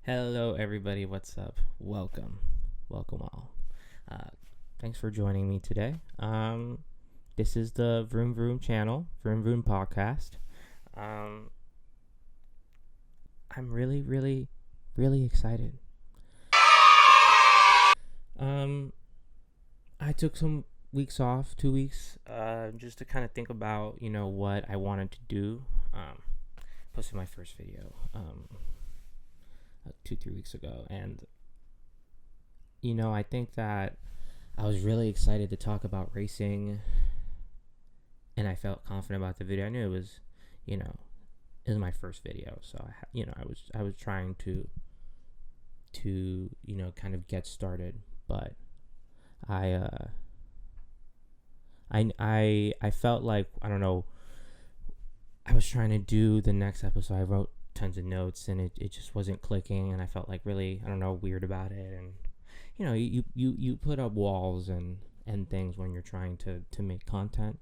Hello, everybody. What's up? Welcome all. Uh, Thanks for joining me today. This is the Vroom channel, Vroom podcast. I'm really excited. I took some weeks off, 2 weeks, just to kind of think about, what I wanted to do. Posted my first video, 2-3 weeks ago, and I think that I was really excited to talk about racing, and I felt confident about the video. I knew it was my first video, so I was trying to kind of get started, but I felt like, I don't know, I was trying to do the next episode. I wrote tons of notes, and it just wasn't clicking, and I felt like really, I don't know, weird about it. And you put up walls and things when you're trying to make content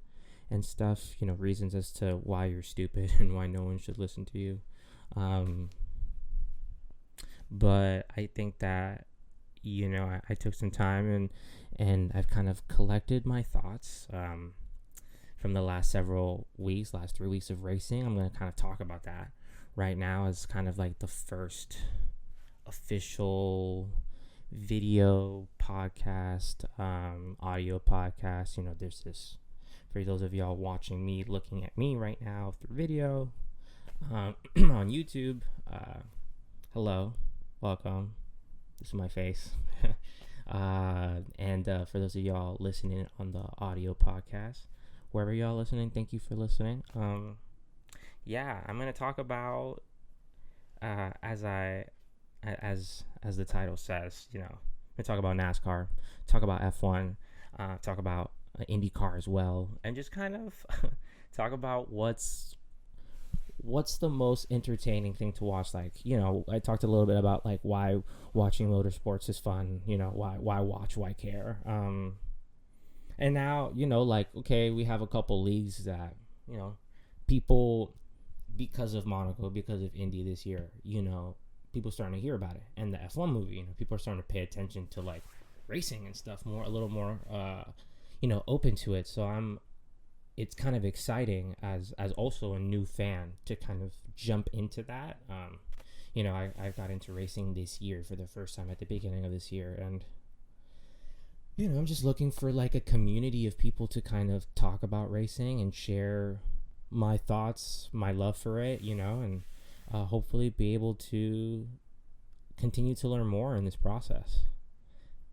and stuff, reasons as to why you're stupid and why no one should listen to you. But I think that I took some time and I've kind of collected my thoughts from the last 3 weeks of racing. I'm going to kind of talk about that right now as kind of like the first official video podcast, audio podcast. There's this, for those of y'all watching me, looking at me right now through video on YouTube. Hello, welcome. This is my face. And for those of y'all listening on the audio podcast, wherever y'all listening, thank you for listening. I'm gonna talk about as the title says, I'm gonna talk about NASCAR, talk about F1, talk about IndyCar as well, and just kind of talk about what's the most entertaining thing to watch. Like, I talked a little bit about like why watching motorsports is fun, why watch, why care. And now, like, okay, we have a couple leagues that, people, because of Monaco, because of Indy this year, people starting to hear about it. And the F1 movie, people are starting to pay attention to like racing and stuff a little more, open to it. So it's kind of exciting as also a new fan to kind of jump into that. I got into racing this year for the first time at the beginning of this year, and I'm just looking for like a community of people to kind of talk about racing and share my thoughts, my love for it, and hopefully be able to continue to learn more in this process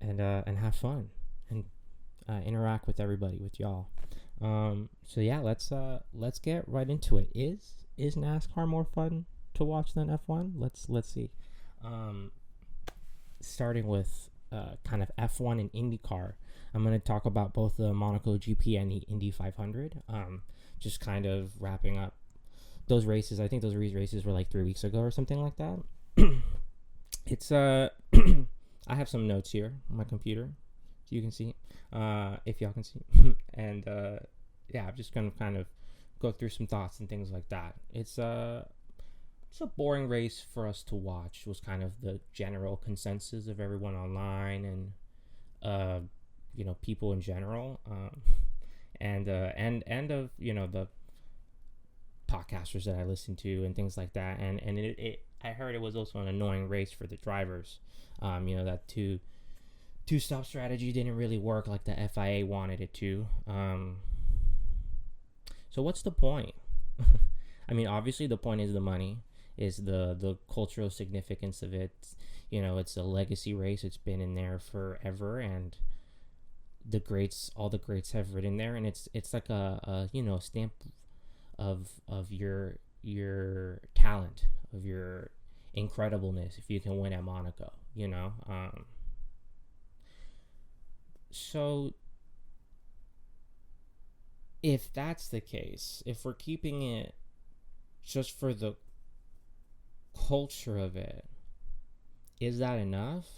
and have fun and interact with everybody, with y'all. So yeah, let's get right into it. Is NASCAR more fun to watch than F1? Let's see. Starting with kind of F1 and IndyCar, I'm going to talk about both the Monaco GP and the Indy 500. Just kind of wrapping up those races. I think those races were like 3 weeks ago or something like that. It's I have some notes here on my computer, so you can see, if y'all can see. And I'm just gonna kind of go through some thoughts and things like that. It's a boring race for us to watch, was kind of the general consensus of everyone online and people in general, and of the podcasters that I listen to and things like that. And I heard it was also an annoying race for the drivers. That two-stop strategy didn't really work like the FIA wanted it to. So what's the point? I mean, obviously the point is the money, is the cultural significance of it. It's a legacy race. It's been in there forever, and all the greats have ridden there, and it's like a stamp of your talent, of your incredibleness if you can win at Monaco. So if that's the case, if we're keeping it just for the culture of it, is that enough?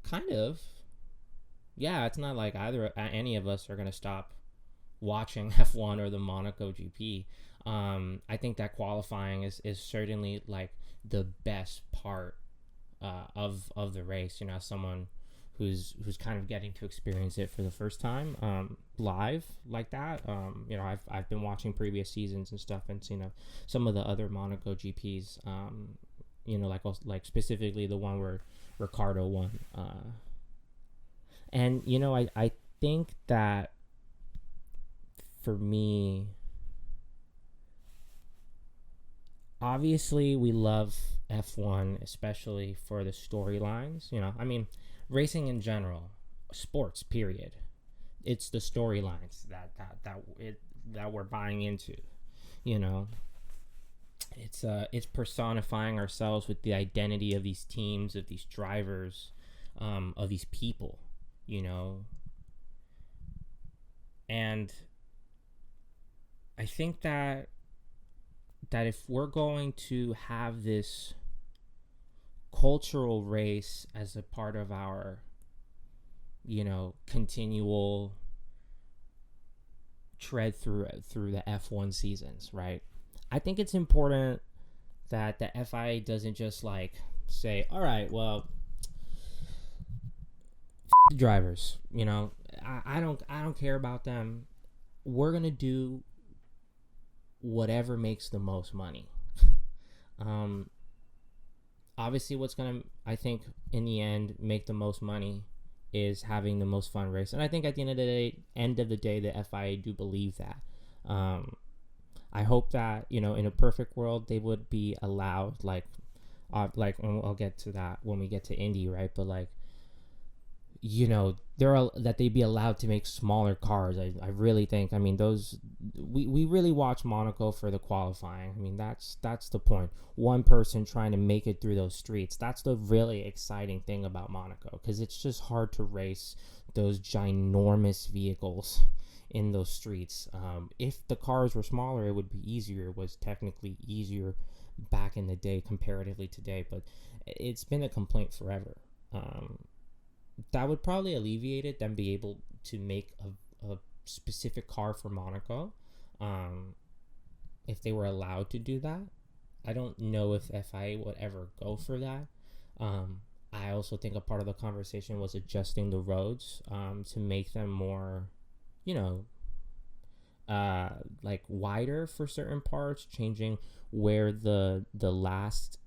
Kind of. Yeah, it's not like any of us are going to stop watching F1 or the Monaco GP. I think that qualifying is certainly like the best part of the race. As someone who's kind of getting to experience it for the first time live like that. I've been watching previous seasons and stuff, and some of the other Monaco GPs. Like specifically the one where Ricardo won. And I think that for me, obviously we love F1, especially for the storylines. Racing in general, sports, period. It's the storylines that we're buying into. It's personifying ourselves with the identity of these teams, of these drivers, of these people. And I think that if we're going to have this cultural race as a part of our, continual tread through the F1 seasons, right? I think it's important that the FIA doesn't just like say, all right, well, the drivers, I don't care about them. We're gonna do whatever makes the most money. Obviously what's going to, I think, in the end, make the most money is having the most fun race. And I think at the end of the day, the FIA do believe that. I hope that, in a perfect world, they would be allowed, and I'll get to that when we get to Indy, right? But that they'd be allowed to make smaller cars. I really think, we really watch Monaco for the qualifying. That's the point. One person trying to make it through those streets. That's the really exciting thing about Monaco, because it's just hard to race those ginormous vehicles in those streets. If the cars were smaller, it would be easier. It was technically easier back in the day comparatively today, but it's been a complaint forever. That would probably alleviate it, them be able to make a specific car for Monaco, if they were allowed to do that. I don't know if FIA would ever go for that. I also think a part of the conversation was adjusting the roads to make them more, wider for certain parts, changing where the last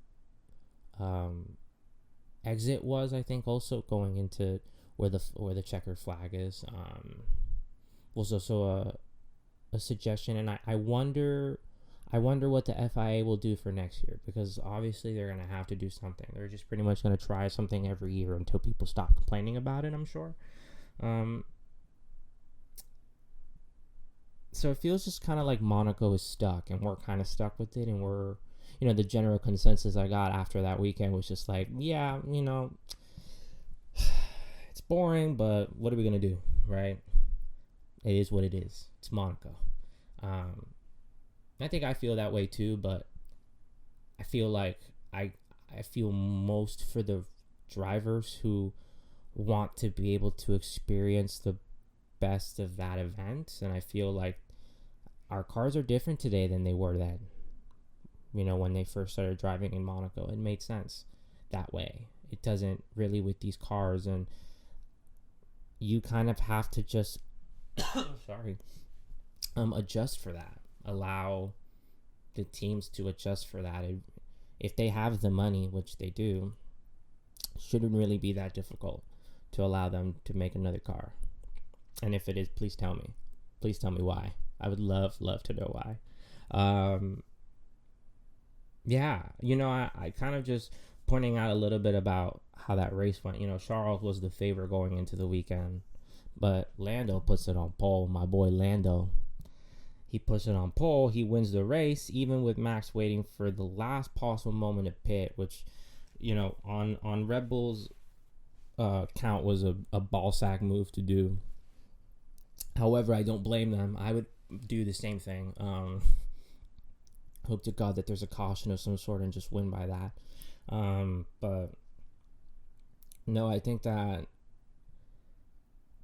exit was. I think also going into where the checkered flag is was also a suggestion, and I wonder what the FIA will do for next year, because obviously they're gonna have to do something. They're just pretty much gonna try something every year until people stop complaining about it, I'm sure. So it feels just kind of like Monaco is stuck, and we're kind of stuck with it, and we're, the general consensus I got after that weekend was just like, yeah, it's boring, but what are we going to do, right? It is what it is. It's Monaco. I think I feel that way too, but I feel like I feel most for the drivers who want to be able to experience the best of that event, and I feel like our cars are different today than they were then. When they first started driving in Monaco, it made sense that way. It doesn't really with these cars, and you kind of have to just adjust for that. Allow the teams to adjust for that. If they have the money, which they do, it shouldn't really be that difficult to allow them to make another car. And if it is, please tell me. Please tell me why. I would love to know why. I kind of just pointing out a little bit about how that race went. Charles was the favorite going into the weekend, but Lando puts it on pole. My boy Lando, he puts it on pole. He wins the race, even with Max waiting for the last possible moment to pit, which, on Red Bull's count was a ball sack move to do. However, I don't blame them. I would do the same thing. Hope to God that there's a caution of some sort and just win by that. But no, I think that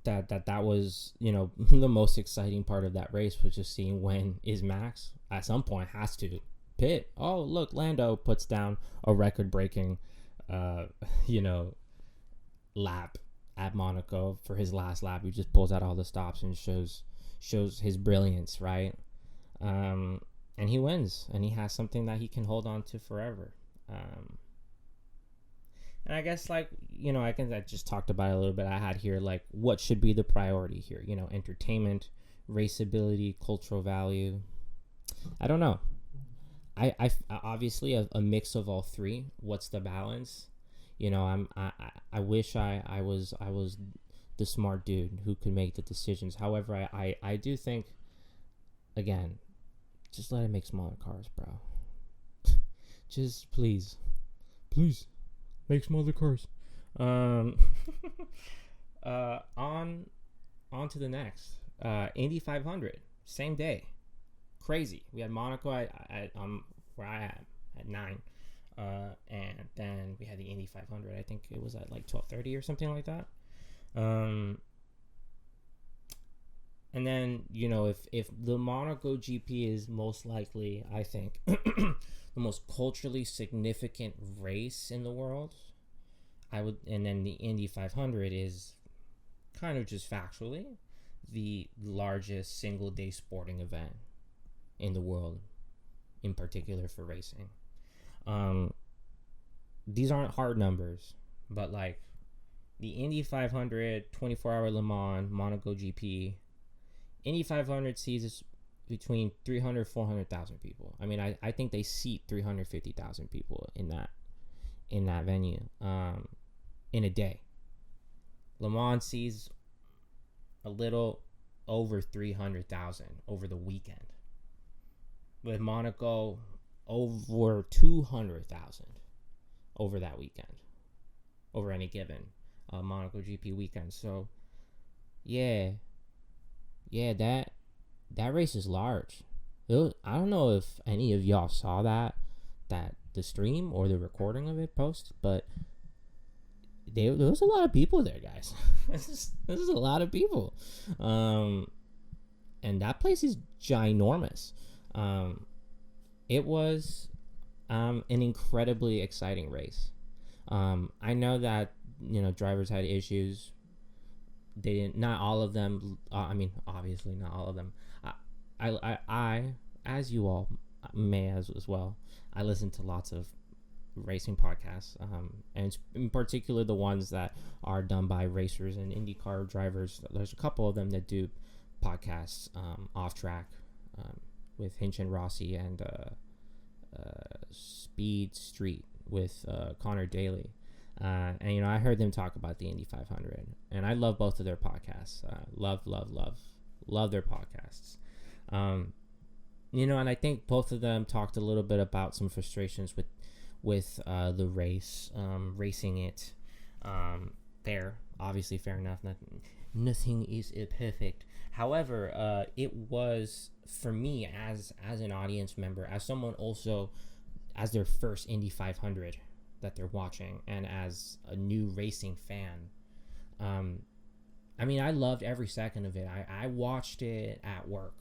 was, the most exciting part of that race was just seeing when is Max at some point has to pit. Oh, look, Lando puts down a record-breaking, you know, lap at Monaco for his last lap. He just pulls out all the stops and shows his brilliance, right? And he wins, and he has something that he can hold on to forever. And I guess, like, you know, I just talked about it a little bit. I had here, like, what should be the priority here? You know, entertainment, raceability, cultural value. I don't know. I obviously a mix of all three. What's the balance? You know, I wish I was the smart dude who could make the decisions. However, I do think, again, just let it make smaller cars, bro. Just please make smaller cars. On to the next. Indy 500, same day. Crazy. We had Monaco at where I am at 9. And then we had the Indy 500. I think it was at like 12:30 or something like that. And then, you know, if the Monaco GP is most likely, I think, the most culturally significant race in the world, and then the Indy 500 is kind of just factually the largest single day sporting event in the world, in particular for racing. These aren't hard numbers, but like the Indy 500, 24-hour Le Mans, Monaco GP, Indy 500 sees between 300, 400,000 people. I mean, I think they seat 350,000 people in that venue in a day. Le Mans sees a little over 300,000 over the weekend. With Monaco, over 200,000 over that weekend, over any given Monaco GP weekend. So, yeah, that race is large. I don't know if any of y'all saw that the stream or the recording of it post, but there was a lot of people there, guys. This is a lot of people, and that place is ginormous. It was an incredibly exciting race. I know that, you know, drivers had issues. They didn't. Not all of them. I mean, obviously, not all of them. I, as you all may as well, I listen to lots of racing podcasts, and in particular the ones that are done by racers and IndyCar drivers. There's a couple of them that do podcasts off track with Hinch and Rossi, and Speed Street with Connor Daly. And, you know, I heard them talk about the Indy 500, and I love both of their podcasts. Love their podcasts. You know, and I think both of them talked a little bit about some frustrations with the race, racing it fair. Obviously, fair enough. Nothing is perfect. However, it was, for me as an audience member, as someone also as their first Indy 500 that they're watching, and as a new racing fan, I mean, I loved every second of it. I watched it at work.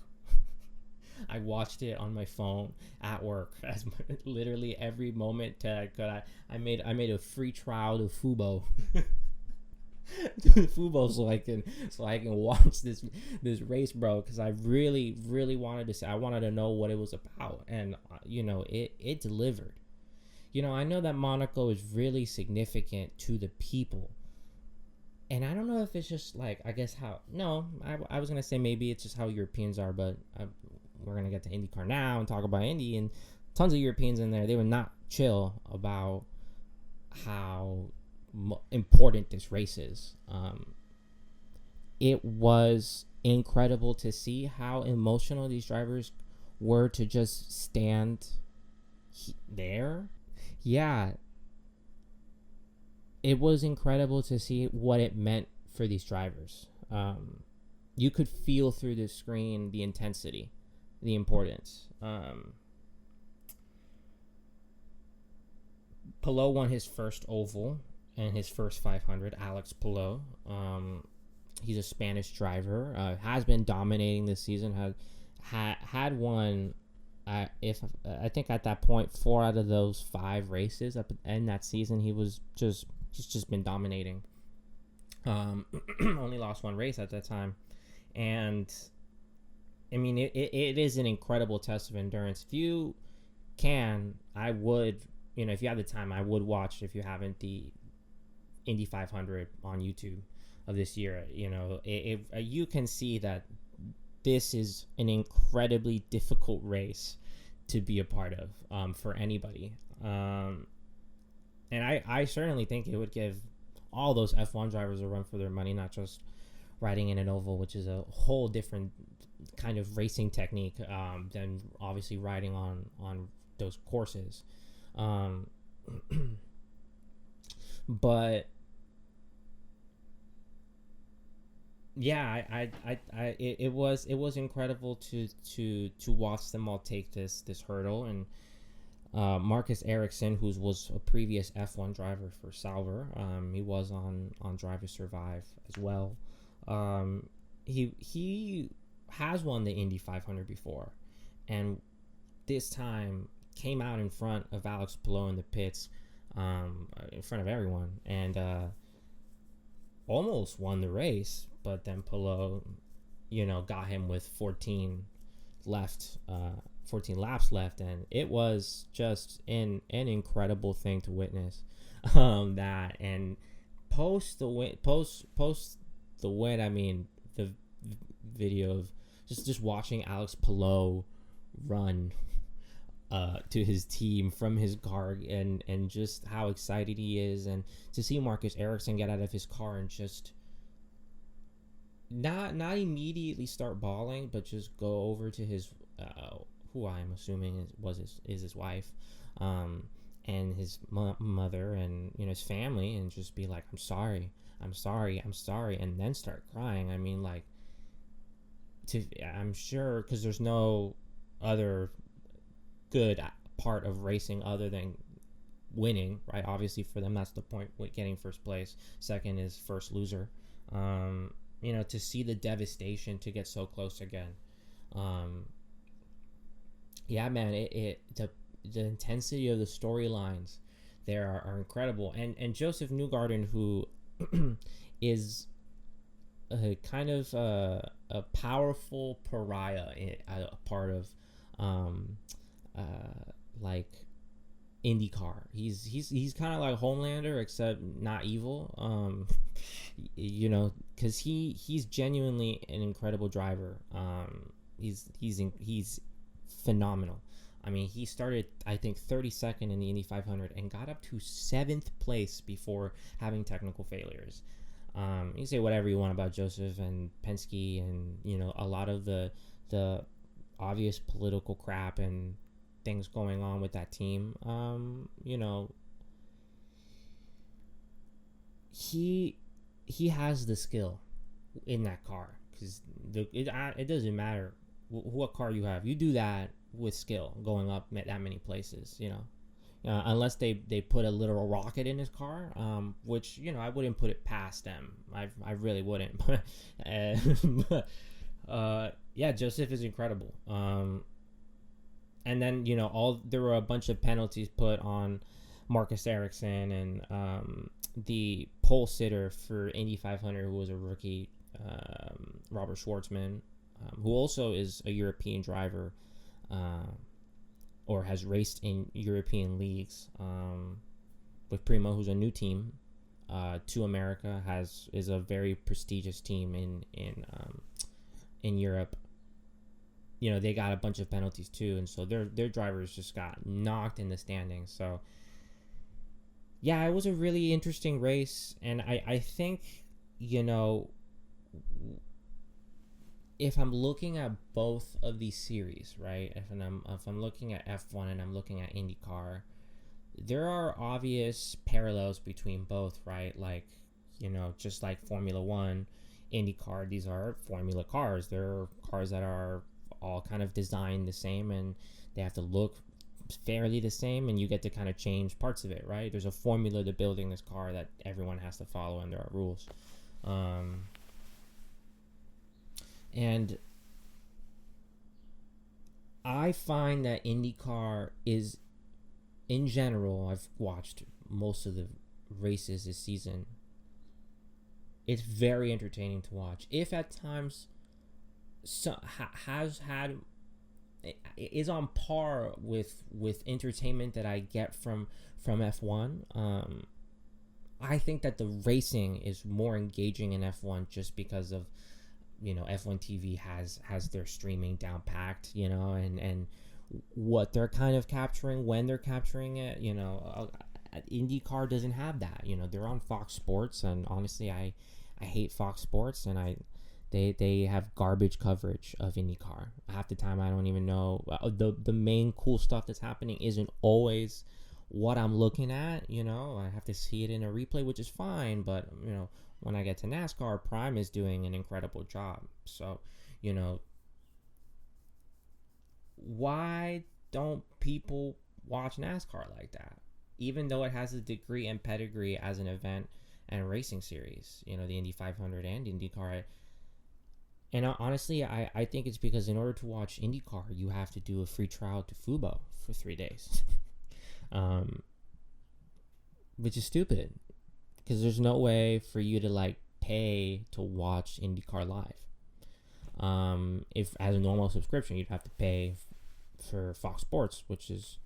I watched it on my phone at work, as literally every moment that I could. I made a free trial to Fubo. Fubo, so I can watch this race, bro, because I really wanted to say, I wanted to know what it was about, and you know, it delivered. You know, I know that Monaco is really significant to the people, and I don't know if it's just like, I guess I was gonna say maybe it's just how Europeans are, but we're gonna get to IndyCar now and talk about Indy, and tons of Europeans in there, they were not chill about how important this race is. It was incredible to see how emotional these drivers were to just stand there. Yeah, it was incredible to see what it meant for these drivers. You could feel through the screen the intensity, the importance. Palou won his first oval and his first 500. Alex Palou, he's a Spanish driver, has been dominating this season. Had won I think at that point 4 out of those 5 races up in that season he's just been dominating. Only lost 1 race at that time, and I mean it is an incredible test of endurance. If you can, I would, if you have the time, I would watch, if you haven't, the Indy 500 on YouTube of this year. You can see that this is an incredibly difficult race to be a part of, for anybody. And I certainly think it would give all those F1 drivers a run for their money, not just riding in an oval, which is a whole different kind of racing technique, than obviously riding on those courses. But yeah, it was incredible to watch them all take this hurdle. And Marcus Ericsson, who was a previous F1 driver for Sauber, he was on Drive to Survive as well. He has won the Indy 500 before, and this time came out in front of Alex Palou in the pits, in front of everyone, and almost won the race. But then Palou, got him with 14 laps left, and it was just an incredible thing to witness. That, and post the win, I mean, the video of just watching Alex Palou run to his team from his car, and just how excited he is, and to see Marcus Ericsson get out of his car and just not immediately start bawling, but just go over to his who I'm assuming is his wife, and his mother, and his family, and just be like, I'm sorry, and then start crying. I mean, like, I'm sure, because there's no other good part of racing other than winning, right? Obviously for them, that's the point with getting first place. Second is first loser. To see the devastation to get so close again. Yeah, man, the intensity of the storylines there are incredible. And Joseph Newgarden, who is a kind of a powerful pariah, a part of like IndyCar. He's kind of like Homelander, except not evil. Because he's genuinely an incredible driver. He's phenomenal. I mean, he started, I think, 32nd in the Indy 500 and got up to 7th place before having technical failures. You can say whatever you want about Joseph and Penske and a lot of the obvious political crap and things going on with that team. He has the skill in that car, because it doesn't matter what car you have. You do that with skill, going up that many places, unless they put a literal rocket in his car, which I wouldn't put it past them. I really wouldn't. But yeah, Joseph is incredible. And then there were a bunch of penalties put on Marcus Ericsson, and the pole sitter for Indy 500, who was a rookie, Robert Schwartzman, who also is a European driver, or has raced in European leagues, with Primo, who's a new team to America, is a very prestigious team in Europe. They got a bunch of penalties too, and so their drivers just got knocked in the standings. So yeah, it was a really interesting race, and I think if I'm looking at both of these series, right? If I'm looking at F1 and I'm looking at IndyCar, there are obvious parallels between both, right? Like, just like Formula One, IndyCar, these are formula cars. They're cars that are all kind of designed the same, and they have to look fairly the same, and you get to kind of change parts of it, right? There's a formula to building this car that everyone has to follow, and there are rules. And I find that IndyCar is, in general, I've watched most of the races this season. It's very entertaining to watch. If at times has had is on par with entertainment that I get from F1. I think that the racing is more engaging in F1 just because of, F1 TV has their streaming down packed, and what they're kind of capturing when they're capturing it. IndyCar doesn't have that. They're on Fox Sports, and honestly, I hate Fox Sports, and they have garbage coverage of IndyCar. Half the time, I don't even know the main cool stuff that's happening isn't always what I'm looking at. I have to see it in a replay, which is fine, but when I get to NASCAR, Prime is doing an incredible job. So, why don't people watch NASCAR like that? Even though it has a degree and pedigree as an event and racing series, the Indy 500 and IndyCar. And honestly, I think it's because in order to watch IndyCar, you have to do a free trial to Fubo for 3 days. Which is stupid, because there's no way for you to pay to watch IndyCar live. If as a normal subscription, you'd have to pay for Fox Sports, which is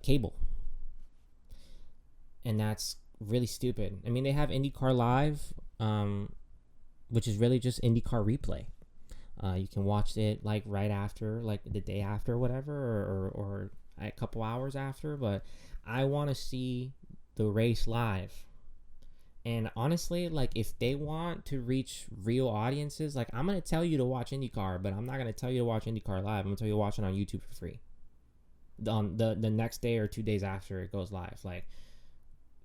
cable, and that's really stupid. I mean, they have IndyCar live, which is really just IndyCar replay. You can watch it right after, the day after, or whatever, or a couple hours after. But I want to see the race live. And honestly, if they want to reach real audiences, I'm going to tell you to watch IndyCar, but I'm not going to tell you to watch IndyCar live. I'm going to tell you to watch it on YouTube for free. The next day or 2 days after it goes live.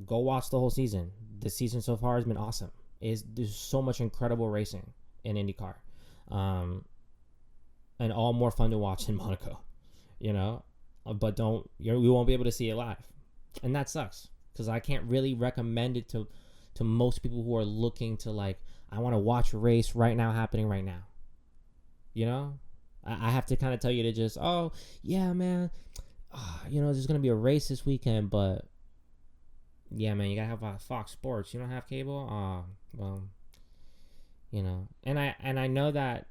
Go watch the whole season. The season so far has been awesome. There's so much incredible racing in IndyCar. And all more fun to watch in Monaco, but we won't be able to see it live. And that sucks, because I can't really recommend it to most people who are looking to I want to watch a race right now, happening right now. I have to kind of tell you to just, oh yeah, man, there's going to be a race this weekend, but yeah, man, you gotta have Fox Sports. You don't have cable? Well, and I know that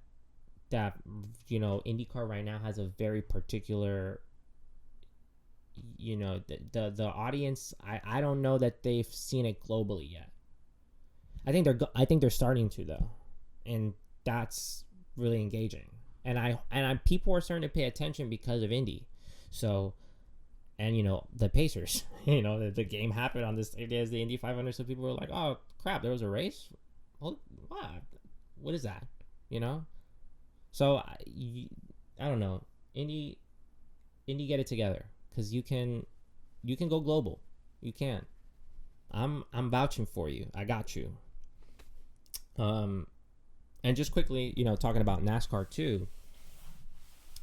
IndyCar right now has a very particular, the audience. I don't know that they've seen it globally yet. I think they're starting to, though, and that's really engaging. And people are starting to pay attention because of Indy. So, and the Pacers, the game happened on this day as the Indy 500. So people were like, "Oh crap, there was a race. Well, what is that?" So I don't know. Indy, get it together, because you can go global. You can. I'm vouching for you. I got you. And just quickly, talking about NASCAR too.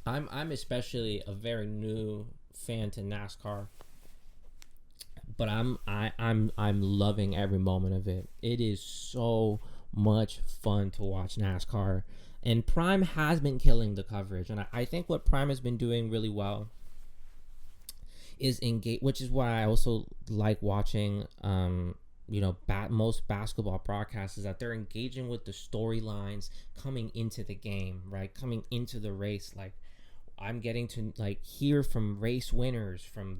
I'm especially a very new fan to NASCAR, but I'm loving every moment of it. It is so much fun to watch NASCAR, and Prime has been killing the coverage. And I think what Prime has been doing really well is engage, which is why I also like watching most basketball broadcasts, is that they're engaging with the storylines coming into the game, right? Coming into the race. I'm getting to hear from race winners from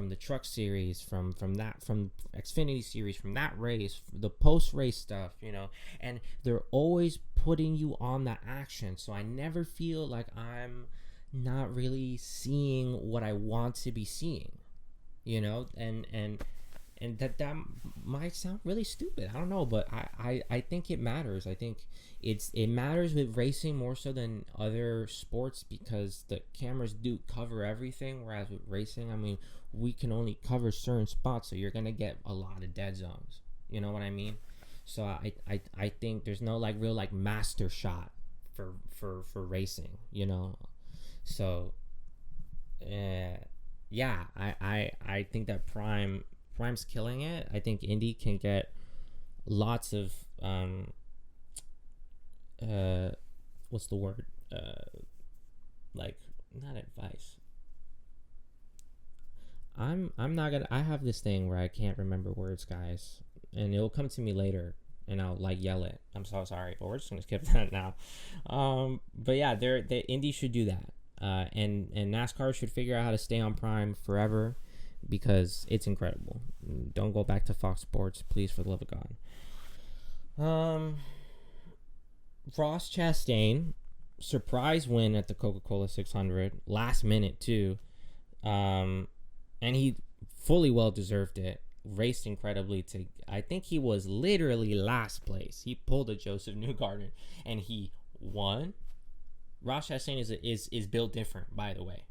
the truck series, from Xfinity series, from that race, the post race stuff, and they're always putting you on the action. So I never feel like I'm not really seeing what I want to be seeing, and that might sound really stupid. I don't know, but I think it matters. I think it matters with racing more so than other sports, because the cameras do cover everything, whereas with racing, I mean, we can only cover certain spots, so you're gonna get a lot of dead zones. You know what I mean? So I think there's no real master shot for racing. So yeah, I think that Prime's killing it. I think Indy can get lots of what's the word? not advice. I'm not gonna. I have this thing where I can't remember words, guys, and it'll come to me later, and I'll like yell it. I'm so sorry, but we're just gonna skip that now. But yeah, the Indy should do that, and NASCAR should figure out how to stay on Prime forever, because it's incredible. Don't go back to Fox Sports, please, for the love of God. Ross Chastain, surprise win at the Coca-Cola 600, last minute too. And he fully well deserved it. Raced incredibly to, I think he was literally last place. He pulled a Joseph Newgarden and he won. Ross Chastain is built different, by the way.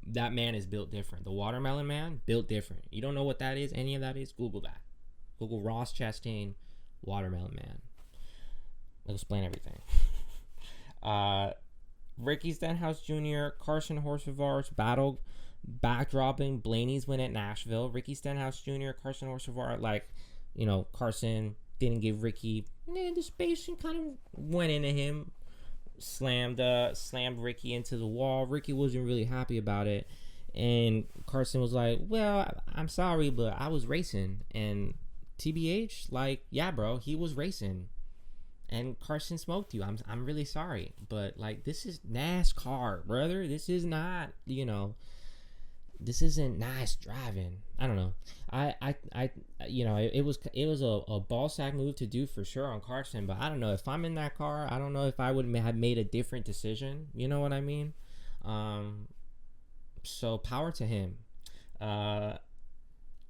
That man is built different. The watermelon man, built different. You don't know what that is, any of that is? Google that. Google Ross Chastain, watermelon man. It'll explain everything. Ricky Stenhouse Jr., Carson Hocevar's battle backdropping Blaney's win at Nashville. Ricky Stenhouse Jr., Carson Hocevar, like, Carson didn't give Ricky the space and kind of went into him, slammed Ricky into the wall. Ricky wasn't really happy about it, and Carson was like, well, I'm sorry, but I was racing. And TBH, like, yeah, bro, he was racing. And Carson smoked you. I'm really sorry, but like, this is NASCAR, brother. This is not, this isn't nice driving. I don't know. It was a ball sack move to do for sure on Carson, but I don't know if I'm in that car. I don't know if I would have made a different decision. You know what I mean? So power to him. And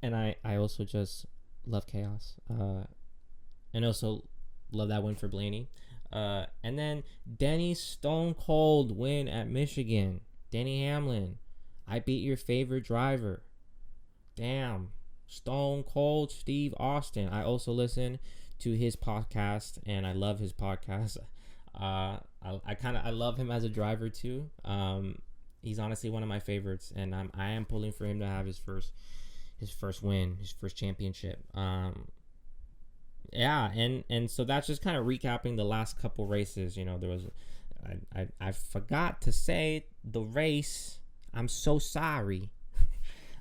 I also just love chaos. And also love that win for Blaney. And then Denny's Stone Cold win at Michigan. Denny Hamlin, I beat your favorite driver. Damn. Stone Cold Steve Austin. I also listen to his podcast, and I love his podcast. I love him as a driver too. He's honestly one of my favorites, and I am pulling for him to have his first win, his first championship. Yeah, and so that's just kind of recapping the last couple races. There was, I forgot to say the race. I'm so sorry,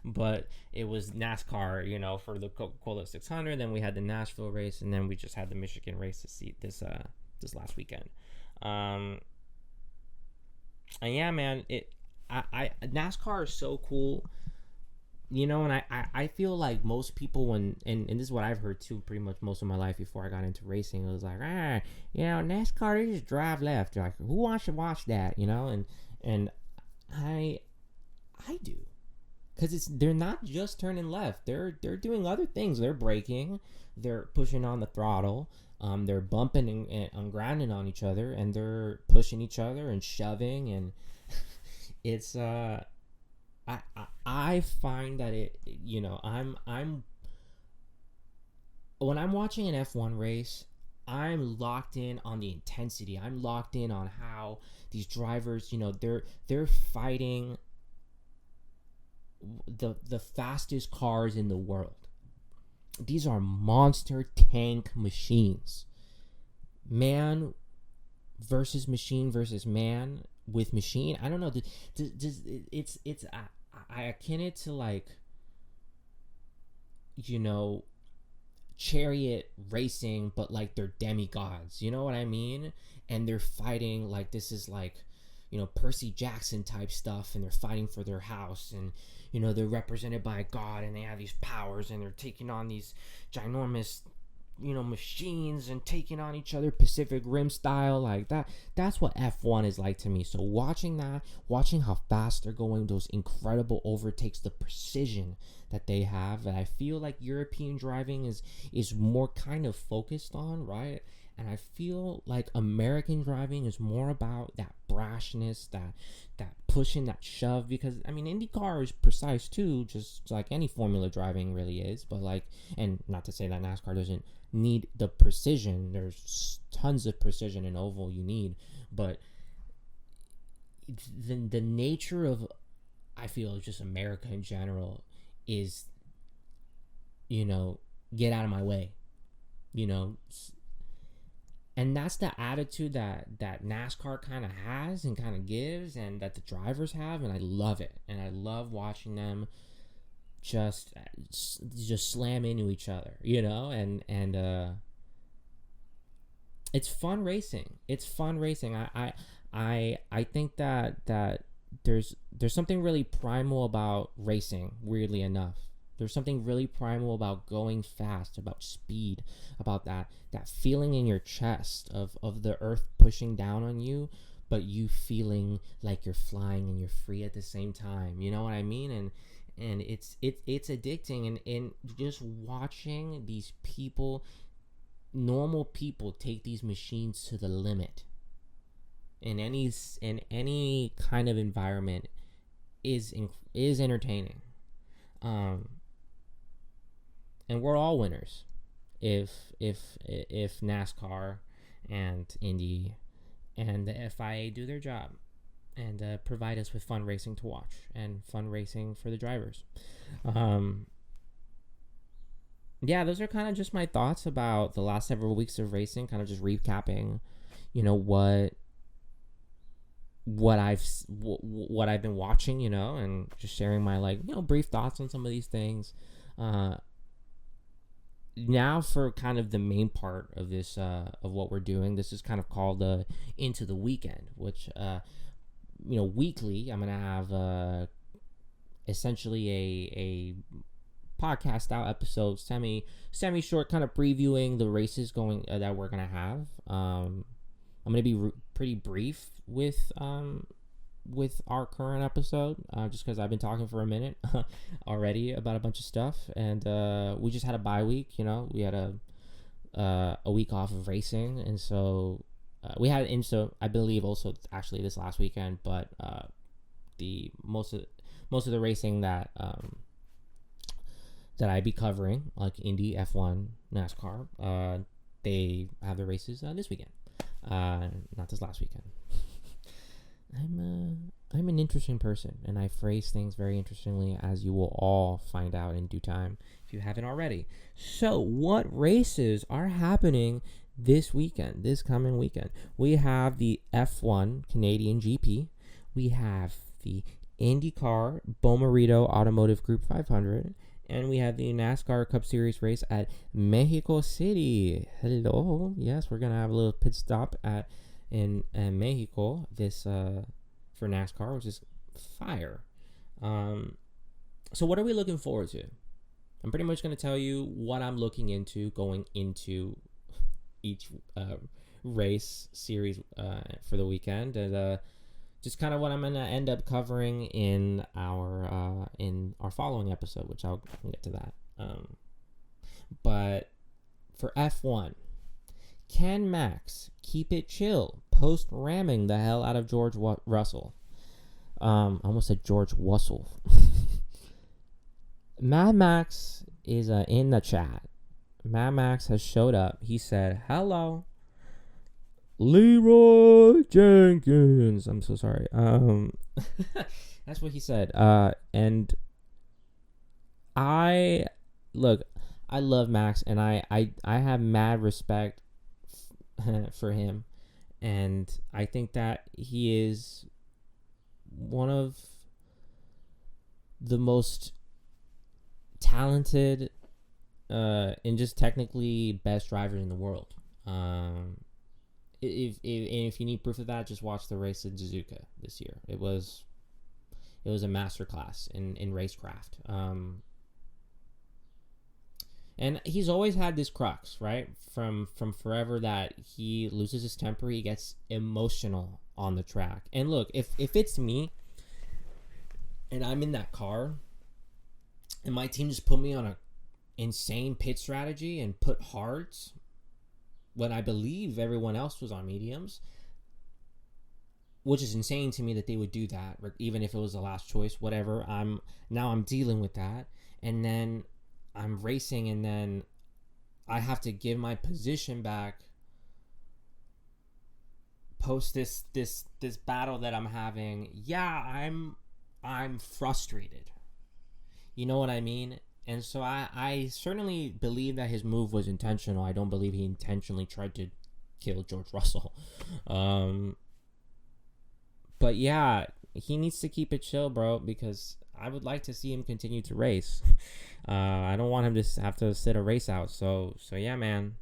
but it was NASCAR. For the Coca-Cola 600. Then we had the Nashville race, and then we just had the Michigan race to see this last weekend. And yeah, man, NASCAR is so cool. And I feel like most people, and this is what I've heard too, pretty much most of my life before I got into racing, it was like, NASCAR, they just drive left. Like, who wants to watch that? And I do, because they're not just turning left. They're doing other things. They're braking, they're pushing on the throttle, they're bumping and grinding on each other, and they're pushing each other and shoving, and it's I find that I'm when I'm watching an F1 race, I'm locked in on the intensity. I'm locked in on how these drivers, they're fighting the fastest cars in the world. These are monster tank machines. Man versus machine versus man with machine. I don't know. I akin it to, like, chariot racing, but like they're demigods. You know what I mean? And they're fighting like this is like, Percy Jackson type stuff, and they're fighting for their house, and they're represented by a god, and they have these powers, and they're taking on these ginormous machines and taking on each other Pacific Rim style. Like that's what F1 is like to me. So watching how fast they're going, those incredible overtakes, the precision that they have, that I feel like European driving is more kind of focused on, right? And I feel like American driving is more about that brashness, that pushing, that shove, because IndyCar is precise too, just like any formula driving really is. But like, and not to say that NASCAR doesn't need the precision. There's tons of precision in oval you need, but the nature of, I feel, just America in general is, get out of my way, And that's the attitude that NASCAR kind of has and kind of gives, and that the drivers have, and I love it. And I love watching them just slam into each other, and it's fun racing. It's fun racing. I think that there's something really primal about racing, weirdly enough. There's something really primal about going fast, about speed, about that feeling in your chest of the earth pushing down on you, but you feeling like you're flying and you're free at the same time. You know what I mean? And it's addicting, and just watching these people, normal people, take these machines to the limit in any kind of environment is entertaining. And we're all winners if NASCAR and Indy and the FIA do their job and provide us with fun racing to watch and fun racing for the drivers. Yeah, those are kind of just my thoughts about the last several weeks of racing, kind of just recapping, what I've been watching, and just sharing my brief thoughts on some of these things. Now for kind of the main part of this of what we're doing. This is kind of called Into the Weekend, which weekly I'm gonna have essentially a podcast style episode, semi short, kind of previewing the races going that we're gonna have. I'm gonna be pretty brief with our current episode, just because I've been talking for a minute already about a bunch of stuff, and we just had a bye week. We had a week off of racing, and so we had I believe also actually this last weekend, but the most of the racing that I'd be covering, like Indy, F1, NASCAR, they have their races this weekend, not this last weekend. I'm an interesting person, and I phrase things very interestingly, as you will all find out in due time if you haven't already. So, what races are happening this coming weekend? We have the F1 Canadian GP. We have the IndyCar Bomarito Automotive Group 500. And we have the NASCAR Cup Series race at Mexico City. Hello. Yes, we're going to have a little pit stop in Mexico for NASCAR, which is fire. So what are we looking forward to? I'm pretty much going to tell you what I'm looking into going into each race series for the weekend, and just kind of what I'm going to end up covering in our following episode, which I'll get to that. But for F1, can Max keep it chill post ramming the hell out of George Russell? I almost said George Wussel. Mad Max is in the chat. Mad Max has showed up. He said, "Hello, Leroy Jenkins." I'm so sorry. That's what he said. And I love Max, and I have mad respect for him, and I think that he is one of the most talented and just technically best drivers in the world. If you need proof of that, just watch the race in Suzuka this year. It was a masterclass in racecraft. And he's always had this crux, right? From forever, that he loses his temper, he gets emotional on the track. And look, if it's me and I'm in that car and my team just put me on a insane pit strategy and put hards when I believe everyone else was on mediums, which is insane to me that they would do that, even if it was the last choice, whatever. I'm dealing with that, and then I'm racing, and then I have to give my position back post this battle that I'm having. Yeah, I'm frustrated. You know what I mean? And so I certainly believe that his move was intentional. I don't believe he intentionally tried to kill George Russell. But yeah, he needs to keep it chill, bro, because I would like to see him continue to race. I don't want him to have to sit a race out. So yeah, man,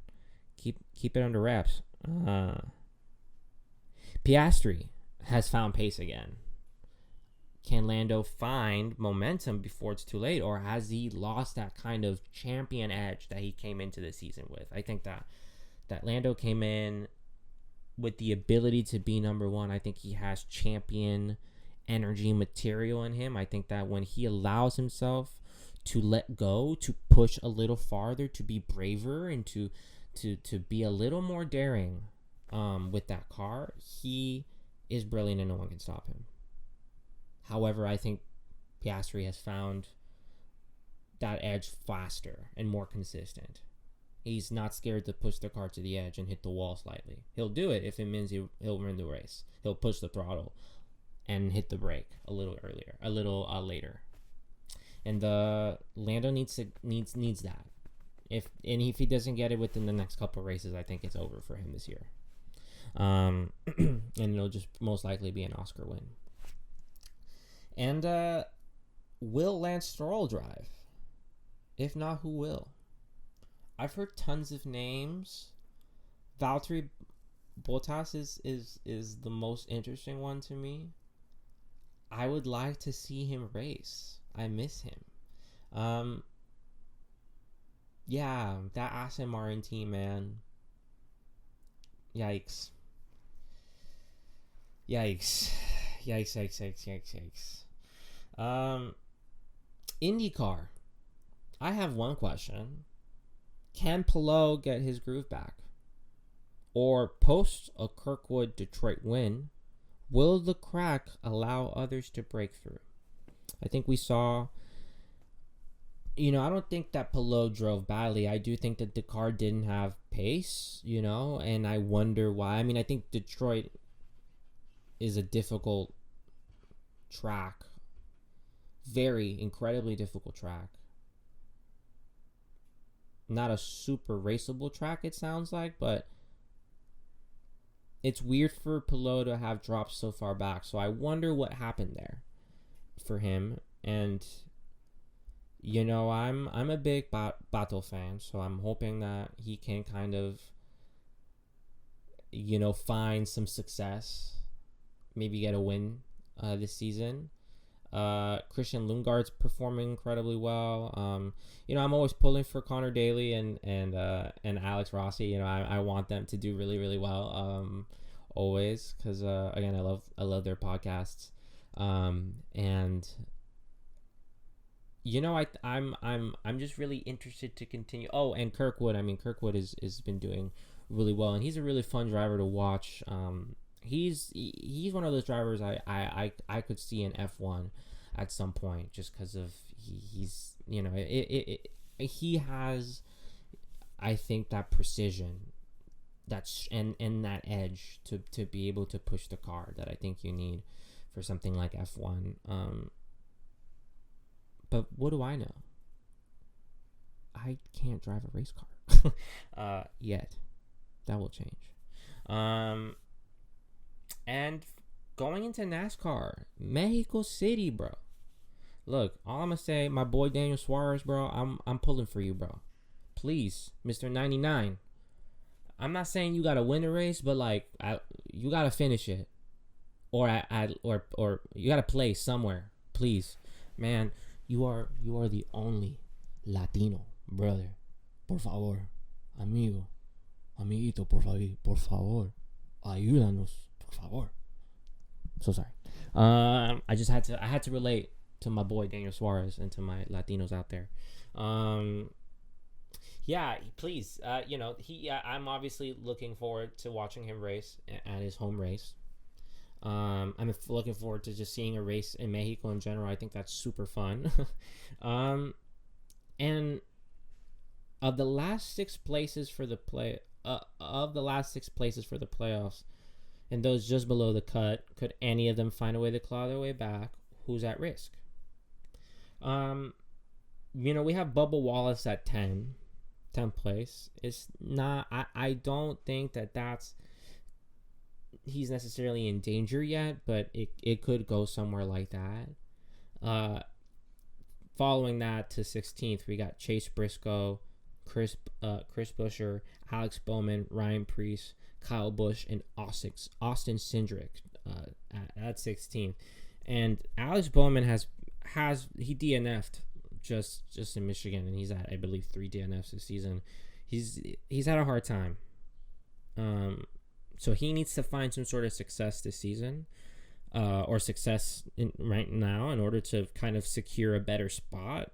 keep it under wraps. Piastri has found pace again. Can Lando find momentum before it's too late, or has he lost that kind of champion edge that he came into the season with? I think that Lando came in with the ability to be number one. I think he has champion energy material in him. I think that when he allows himself to let go, to push a little farther, to be braver, and to be a little more daring with that car, he is brilliant and no one can stop him. However, I think Piastri has found that edge faster and more consistent. He's not scared to push the car to the edge and hit the wall slightly. He'll do it if it means he'll win the race. He'll push the throttle and hit the brake a little later. And Lando needs that. If he doesn't get it within the next couple of races, I think it's over for him this year. And it'll just most likely be an Oscar win. And will Lance Stroll drive? If not, who will? I've heard tons of names. Valtteri Bottas is the most interesting one to me. I would like to see him race. I miss him. Yeah, that Aston Martin team, man. Yikes. IndyCar. I have one question. Can Palou get his groove back? Or post a Kirkwood Detroit win, will the crack allow others to break through? I think we saw, I don't think that Palou drove badly. I do think that the car didn't have pace, and I wonder why. I mean, I think Detroit is a difficult track. Very incredibly difficult track. Not a super raceable track, it sounds like, but it's weird for Palou to have dropped so far back. So I wonder what happened there for him. And I'm a big Battle fan, so I'm hoping that he can kind of find some success, maybe get a win this season. Christian Lundgaard's performing incredibly well. I'm always pulling for Connor Daly and Alex Rossi. I want them to do really, really well. Always, because again, I love their podcasts. And I'm just really interested to continue. Oh, and Kirkwood. I mean, Kirkwood is been doing really well, and he's a really fun driver to watch. He's one of those drivers I could see in F1 at some point, just because of he's he has, I think, that precision, that's and that edge to be able to push the car that I think you need for something like F1. But what do I know? I can't drive a race car yet. That will change. And going into NASCAR, Mexico City, bro. Look, all I'm gonna say, my boy Daniel Suarez, bro. I'm pulling for you, bro. Please, Mr. 99. I'm not saying you gotta win the race, but you gotta finish it, or you gotta play somewhere, please, man. You are the only Latino brother. Por favor, amigo, amiguito, por favor, ayúdanos. Favor. So sorry. I had to relate to my boy Daniel Suarez and to my Latinos out there. Yeah, please. I'm obviously looking forward to watching him race at his home race. I'm looking forward to just seeing a race in Mexico in general. I think that's super fun. And of the last six places for the playoffs, and those just below the cut, could any of them find a way to claw their way back? Who's at risk? We have Bubba Wallace at 10. 10th place. It's not. I don't think that's he's necessarily in danger yet, but it could go somewhere like that. Following that to 16th, we got Chase Briscoe, Chris Buescher, Alex Bowman, Ryan Preece, Kyle Busch, and Austin Cindric at 16th. And Alex Bowman has he DNF'd just in Michigan, and he's at, I believe, 3 DNFs this season. He's had a hard time. So he needs to find some sort of success this season, or success right now, in order to kind of secure a better spot.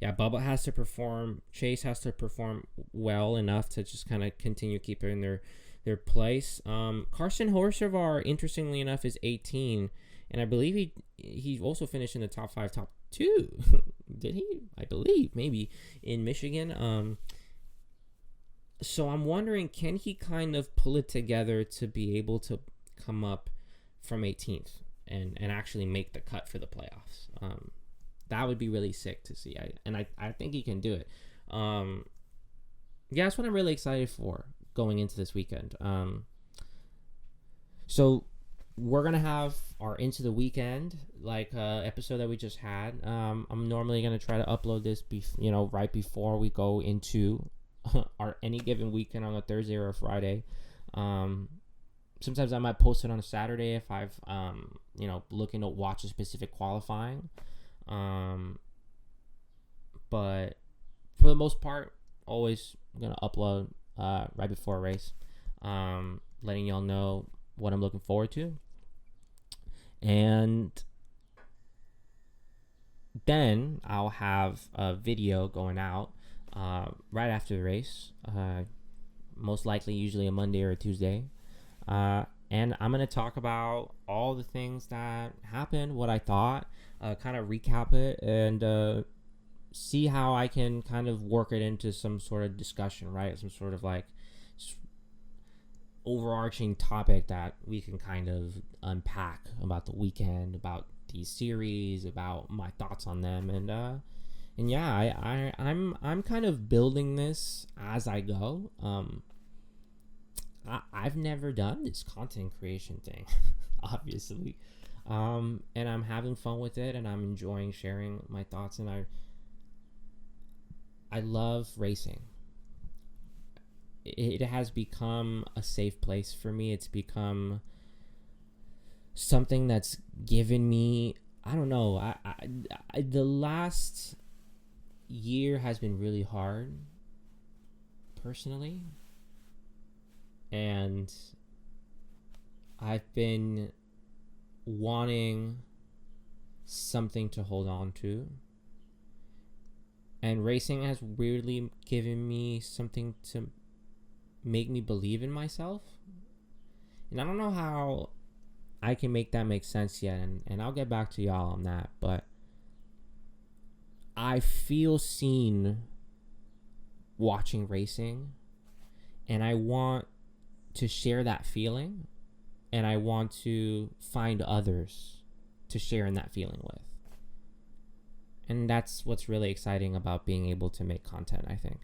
Bubba has to perform. Chase has to perform well enough to just kind of continue keeping their place. Carson Hocevar, interestingly enough, is 18, and I believe he also finished in the top 5, top 2. Did he? I believe maybe in Michigan. So I'm wondering, can he kind of pull it together to be able to come up from 18th and actually make the cut for the playoffs? That would be really sick to see. I think he can do it. That's what I'm really excited for going into this weekend. So we're going to have our Into the Weekend, episode that we just had. I'm normally going to try to upload this, right before we go into our any given weekend on a Thursday or a Friday. Sometimes I might post it on a Saturday if I've, looking to watch a specific qualifying. But for the most part, always going to upload right before a race, letting y'all know what I'm looking forward to. And then I'll have a video going out right after the race, most likely usually a Monday or a Tuesday. And I'm going to talk about all the things that happened, what I thought, kind of recap it, and see how I can kind of work it into some sort of discussion, right? Some sort of overarching topic that we can kind of unpack about the weekend, about these series, about my thoughts on them. And yeah, I'm kind of building this as I go. I've never done this content creation thing, obviously. And I'm having fun with it, and I'm enjoying sharing my thoughts, and I love racing. It has become a safe place for me. It's become something that's given me, I don't know, I the last year has been really hard, personally. And I've been wanting something to hold on to. And racing has weirdly given me something to make me believe in myself. And I don't know how I can make that make sense yet. And I'll get back to y'all on that. But I feel seen watching racing. And I want to share that feeling, and I want to find others to share in that feeling with. And that's what's really exciting about being able to make content, I think.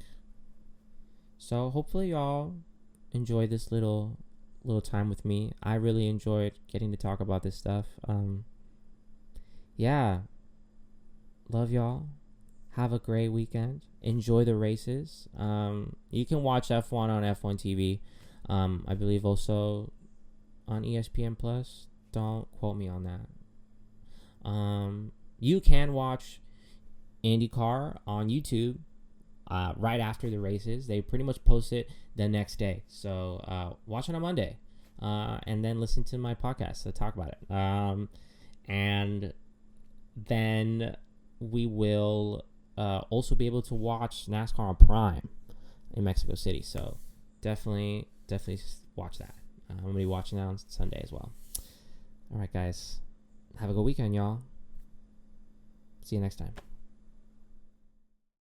So hopefully y'all enjoy this little time with me. I really enjoyed getting to talk about this stuff. Love y'all. Have a great weekend. Enjoy the races. You can watch F1 on F1 TV. I believe also on ESPN Plus. Don't quote me on that. You can watch IndyCar on YouTube right after the races. They pretty much post it the next day. So watch it on Monday, and then listen to my podcast to talk about it. And then we will also be able to watch NASCAR on Prime in Mexico City. So definitely watch that. I'm going to be watching that on Sunday as well. All right, guys. Have a good weekend, y'all. See you next time.